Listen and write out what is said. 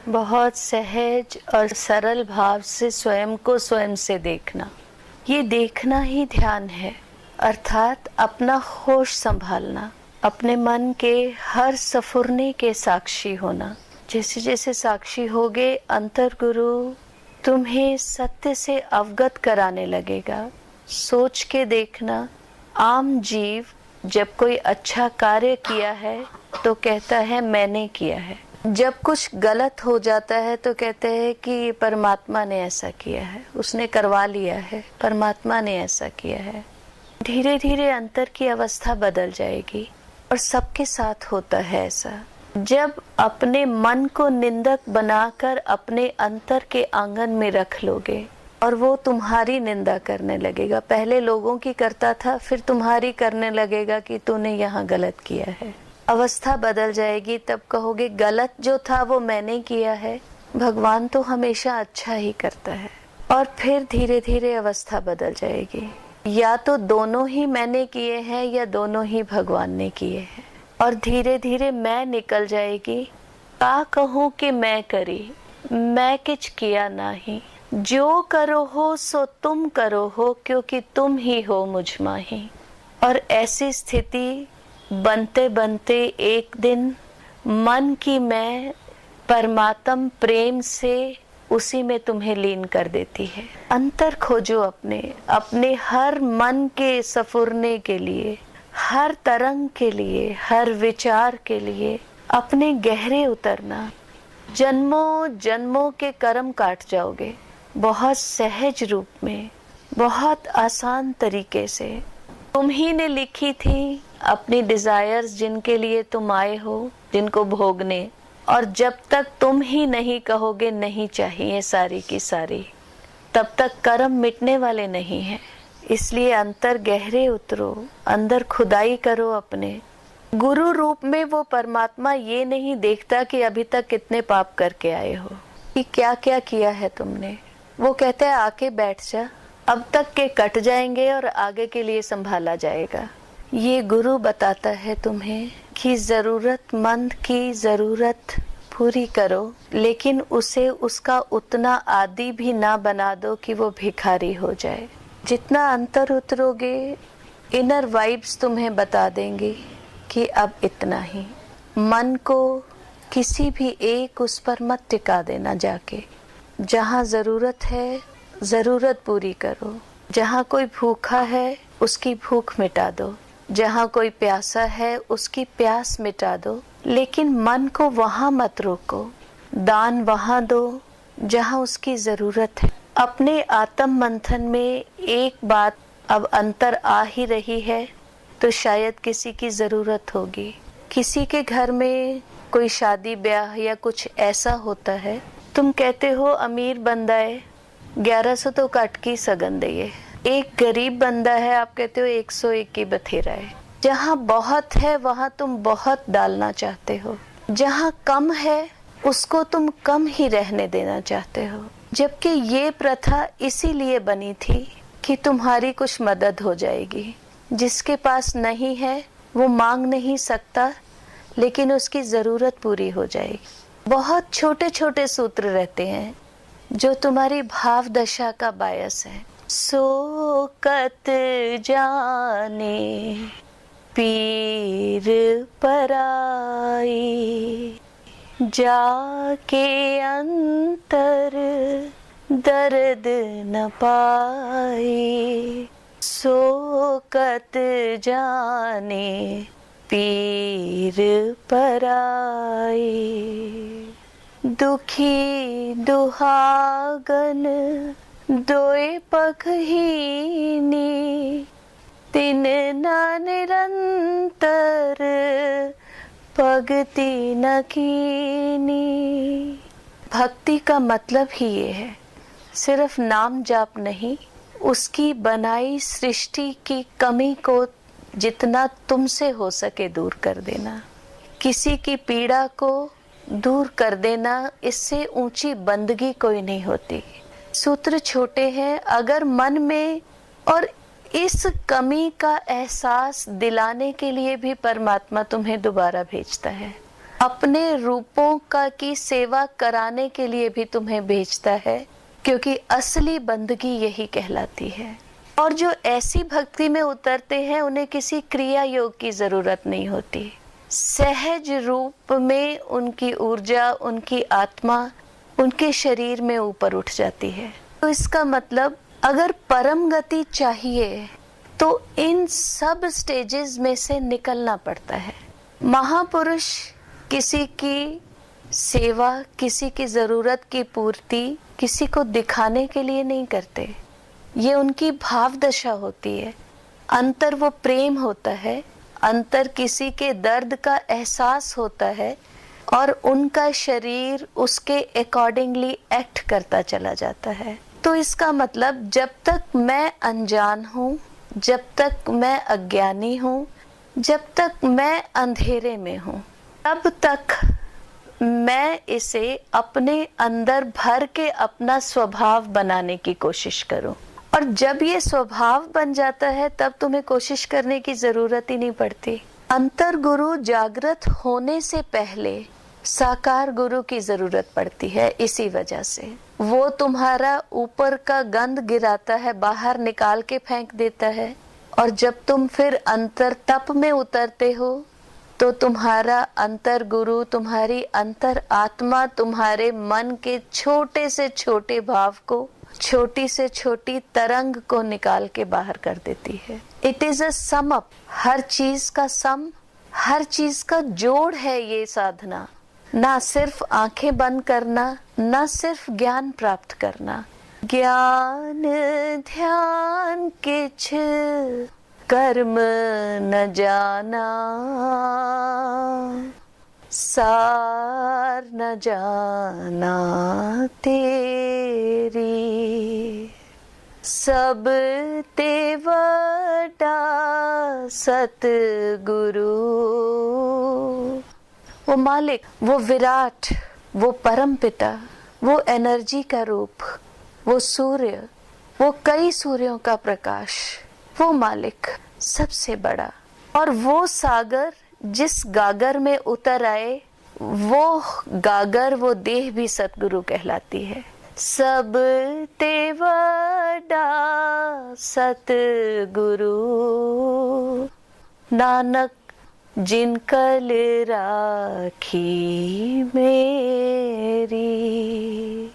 बहुत सहज और सरल भाव से स्वयं को स्वयं से देखना, ये देखना ही ध्यान है। अर्थात अपना होश संभालना, अपने मन के हर सफुरने के साक्षी होना। जैसे जैसे साक्षी होगे, अंतर गुरु तुम्हें सत्य से अवगत कराने लगेगा। सोच के देखना, आम जीव जब कोई अच्छा कार्य किया है तो कहता है मैंने किया है। जब कुछ गलत हो जाता है तो कहते हैं कि परमात्मा ने ऐसा किया है, उसने करवा लिया है, परमात्मा ने ऐसा किया है। धीरे धीरे अंतर की अवस्था बदल जाएगी और सबके साथ होता है ऐसा। जब अपने मन को निंदक बनाकर अपने अंतर के आंगन में रख लोगे और वो तुम्हारी निंदा करने लगेगा, पहले लोगों की करता था, फिर तुम्हारी करने लगेगा कि तूने यहाँ गलत किया है। अवस्था बदल जाएगी, तब कहोगे गलत जो था वो मैंने किया है, भगवान तो हमेशा अच्छा ही करता है। और फिर धीरे धीरे अवस्था बदल जाएगी, या तो दोनों ही मैंने किए हैं या दोनों ही भगवान ने किए हैं। और धीरे धीरे मैं निकल जाएगी, का कहूँ कि मैं करी, मैं किच किया नाही, जो करो हो सो तुम करो हो, क्योंकि तुम ही हो मुझ माही। और ऐसी स्थिति बनते बनते एक दिन मन की मैं परमात्म प्रेम से उसी में तुम्हें लीन कर देती है। अंतर खोजो अपने हर मन के सफुरने के लिए, हर तरंग के लिए, हर विचार के लिए अपने गहरे उतरना। जन्मों जन्मों के कर्म काट जाओगे, बहुत सहज रूप में, बहुत आसान तरीके से। तुम ही ने लिखी थी अपनी डिजायर्स, जिनके लिए तुम आए हो, जिनको भोगने। और जब तक तुम ही नहीं कहोगे नहीं चाहिए सारी की सारी, तब तक कर्म मिटने वाले नहीं हैं। इसलिए अंतर गहरे उतरो, अंदर खुदाई करो अपने। गुरु रूप में वो परमात्मा ये नहीं देखता कि अभी तक कितने पाप करके आए हो, कि क्या क्या किया है तुमने। वो कहता है आके बैठ जा, अब तक के कट जाएंगे और आगे के लिए संभाला जाएगा। ये गुरु बताता है तुम्हें कि जरूरतमंद की जरूरत पूरी करो, लेकिन उसे उसका उतना आदी भी ना बना दो कि वो भिखारी हो जाए। जितना अंतर उतरोगे, इनर वाइब्स तुम्हें बता देंगी कि अब इतना ही। मन को किसी भी एक उस पर मत टिका देना, जाके जहाँ जरूरत है जरूरत पूरी करो। जहाँ कोई भूखा है उसकी भूख मिटा दो, जहाँ कोई प्यासा है उसकी प्यास मिटा दो। लेकिन मन को वहाँ मत रोको, दान वहाँ दो जहाँ उसकी जरूरत है। अपने आत्म मंथन में एक बात अब अंतर आ ही रही है, तो शायद किसी की जरूरत होगी। किसी के घर में कोई शादी ब्याह या कुछ ऐसा होता है, तुम कहते हो अमीर बंदा है 1100 तो कट की सगन दे, एक गरीब बंदा है आप कहते हो 101 की बथेरा है। जहाँ बहुत है वहाँ तुम बहुत डालना चाहते हो, जहाँ कम है उसको तुम कम ही रहने देना चाहते हो। जबकि ये प्रथा इसीलिए बनी थी कि तुम्हारी कुछ मदद हो जाएगी। जिसके पास नहीं है वो मांग नहीं सकता, लेकिन उसकी जरूरत पूरी हो जाएगी। बहुत छोटे छोटे सूत्र रहते हैं जो तुम्हारी भाव दशा का बायस है। सोकत जाने पीर पराई, जाके अंतर दर्द न पाई। सोकत जाने पीर पराई, दुखी दुहागन दोए पखहीनी, तिन ना निरंतर भक्ति न कीनी। भक्ति का मतलब ही ये है, सिर्फ नाम जाप नहीं, उसकी बनाई सृष्टि की कमी को जितना तुमसे हो सके दूर कर देना, किसी की पीड़ा को दूर कर देना। इससे ऊंची बंदगी कोई नहीं होती। सूत्र छोटे हैं, अगर मन में, और इस कमी का एहसास दिलाने के लिए भी परमात्मा तुम्हें दोबारा भेजता है। अपने रूपों का की सेवा कराने के लिए भी तुम्हें भेजता है, क्योंकि असली बंदगी यही कहलाती है। और जो ऐसी भक्ति में उतरते हैं उन्हें किसी क्रिया योग की जरूरत नहीं होती। सहज रूप में उनकी ऊर्जा, उनकी आत्मा उनके शरीर में ऊपर उठ जाती है। तो इसका मतलब अगर परम गति चाहिए तो इन सब स्टेजेस में से निकलना पड़ता है। महापुरुष किसी की सेवा, किसी की जरूरत की पूर्ति किसी को दिखाने के लिए नहीं करते। ये उनकी भाव दशा होती है। अंतर वो प्रेम होता है, अंतर किसी के दर्द का एहसास होता है और उनका शरीर उसके अकॉर्डिंगली एक्ट करता चला जाता है। तो इसका मतलब जब तक मैं अनजान हूँ, जब तक मैं अज्ञानी हूँ, जब तक मैं अंधेरे में हूँ, तब तक मैं इसे अपने अंदर भर के अपना स्वभाव बनाने की कोशिश करूं। और जब ये स्वभाव बन जाता है तब तुम्हें कोशिश करने की जरूरत ही नहीं पड़ती। अंतर गुरु जागृत होने से पहले साकार गुरु की जरूरत पड़ती है। इसी वजह से वो तुम्हारा ऊपर का गंद गिराता है, बाहर निकाल के फेंक देता है। और जब तुम फिर अंतर तप में उतरते हो तो तुम्हारा अंतर गुरु, तुम्हारी अंतर आत्मा तुम्हारे मन के छोटे से छोटे भाव को, छोटी से छोटी तरंग को निकाल के बाहर कर देती है। It is a sum up. हर चीज का सम, हर चीज का जोड़ है ये साधना। ना सिर्फ आंखें बंद करना, ना सिर्फ ज्ञान प्राप्त करना। ज्ञान ध्यान किछ कर्म न जाना, सार न जाना तेरी, सब ते वड्डा सतगुरु। वो मालिक, वो विराट, वो परम पिता, वो एनर्जी का रूप, वो सूर्य, वो कई सूर्यों का प्रकाश, वो मालिक सबसे बड़ा। और वो सागर जिस गागर में उतर आए, वो गागर, वो देह भी सतगुरु कहलाती है। सब ते वड्डा सतगुरु, नानक जिन कल राखी मेरी।